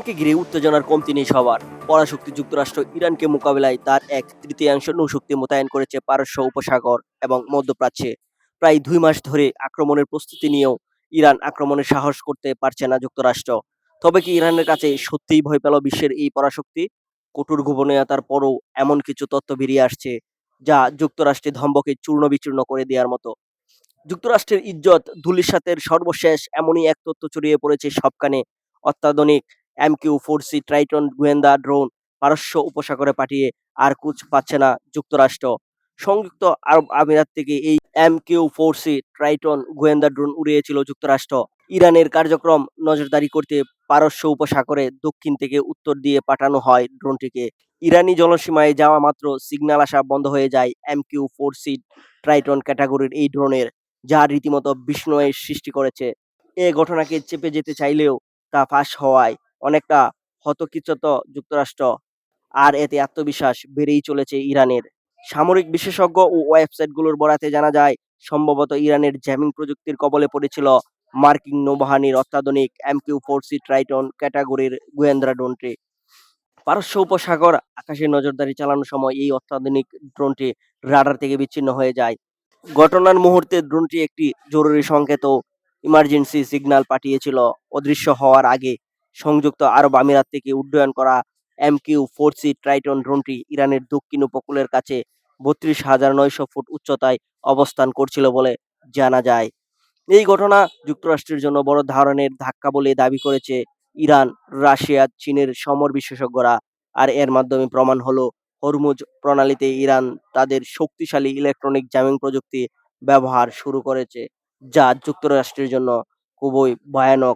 ইরানকে ঘিরে উত্তেজনার কমতি নেই সবার। পরাশক্তি যুক্তরাষ্ট্র ইরানকে মোকাবিলায় তার এক তৃতীয়াংশ নৌশক্তি মোতায়েন করেছে পারস্য উপসাগর এবং মধ্যপ্রাচ্যে। প্রায় 2 মাস ধরে আক্রমণের প্রস্তুতি নিয়েও ইরান আক্রমণের সাহস করতে পারছে না যুক্তরাষ্ট্র। তবে কি ইরানের কাছে সত্যিই ভয় পেল বিশ্বের এই পরাশক্তি? কঠোর গোপনীয়তার পরও এমন কিছু তথ্য বেরিয়ে আসছে যা যুক্তরাষ্ট্রের ধম্বকে চূর্ণ বিচূর্ণ করে দেওয়ার মতো। যুক্তরাষ্ট্রের ইজ্জত ধূলিসাতের সর্বশেষ এমনই এক তথ্য ছড়িয়ে পড়েছে সবখানে। অত্যাধুনিক MQ-4C ট্রাইটন গোয়েন্দা ড্রোন পারস্য উপসাগরে পাঠিয়ে আর কুছ পাচ্ছে না যুক্তরাষ্ট্র। সংযুক্ত আরব আমিরাত থেকে এই MQ-4C ট্রাইটন গোয়েন্দা ড্রোন উড়িয়েছিল যুক্তরাষ্ট্র। ইরানের কার্যক্রম নজরদারি করতে পারস্য উপসাগরে দক্ষিণ থেকে উত্তর দিয়ে পাঠানো হয় ড্রোনটিকে। ইরানি জলসীমায় যাওয়া মাত্র সিগন্যাল আসা বন্ধ হয়ে যায় MQ-4C ট্রাইটন ক্যাটাগরির এই ড্রোনের, যা রীতিমতো বিস্ময়ের সৃষ্টি করেছে। এ ঘটনাকে চেপে যেতে চাইলেও তা ফাঁস হওয়ায় অনেকটা হতকিচত যুক্তরাষ্ট্র। আর এতে আত্মবিশ্বাস বেড়েই চলেছে ইরানের। সামরিক বিশেষজ্ঞ ও ওয়েবসাইটগুলোর বরাতে জানা যায়, সম্ভবত ইরানের জ্যামিং প্রযুক্তির কবলে পড়েছিল মার্কিন নৌবাহিনীর অত্যাধুনিক MQ-4C ট্রাইটন ক্যাটাগরির গোয়েন্দা ড্রোনটি। পারস্য উপসাগর আকাশে নজরদারি চালানোর সময় এই অত্যাধুনিক ড্রোনটি রাডার থেকে বিচ্ছিন্ন হয়ে যায়। ঘটনার মুহূর্তে ড্রোনটি একটি জরুরি সংকেত ও ইমার্জেন্সি সিগন্যাল পাঠিয়েছিল। অদৃশ্য হওয়ার আগে সংযুক্ত আরব আমিরাত থেকে উড্ডয়ন করা MQ-4C ট্রাইটন ড্রোনটি ইরানের দক্ষিণ উপকূলের কাছে 32,900 ফুট উচ্চতায় অবস্থান করছিল বলে জানা যায়। এই ঘটনা যুক্তরাষ্ট্রের জন্য বড় ধরনের ধাক্কা বলে দাবি করেছে ইরান, রাশিয়া, চীনের সমর বিশেষজ্ঞরা। আর এর মাধ্যমে প্রমাণ হলো হরমুজ প্রণালীতে ইরান তাদের শক্তিশালী ইলেকট্রনিক জামিং প্রযুক্তি ব্যবহার শুরু করেছে, যা যুক্তরাষ্ট্রের জন্য খুবই ভয়ানক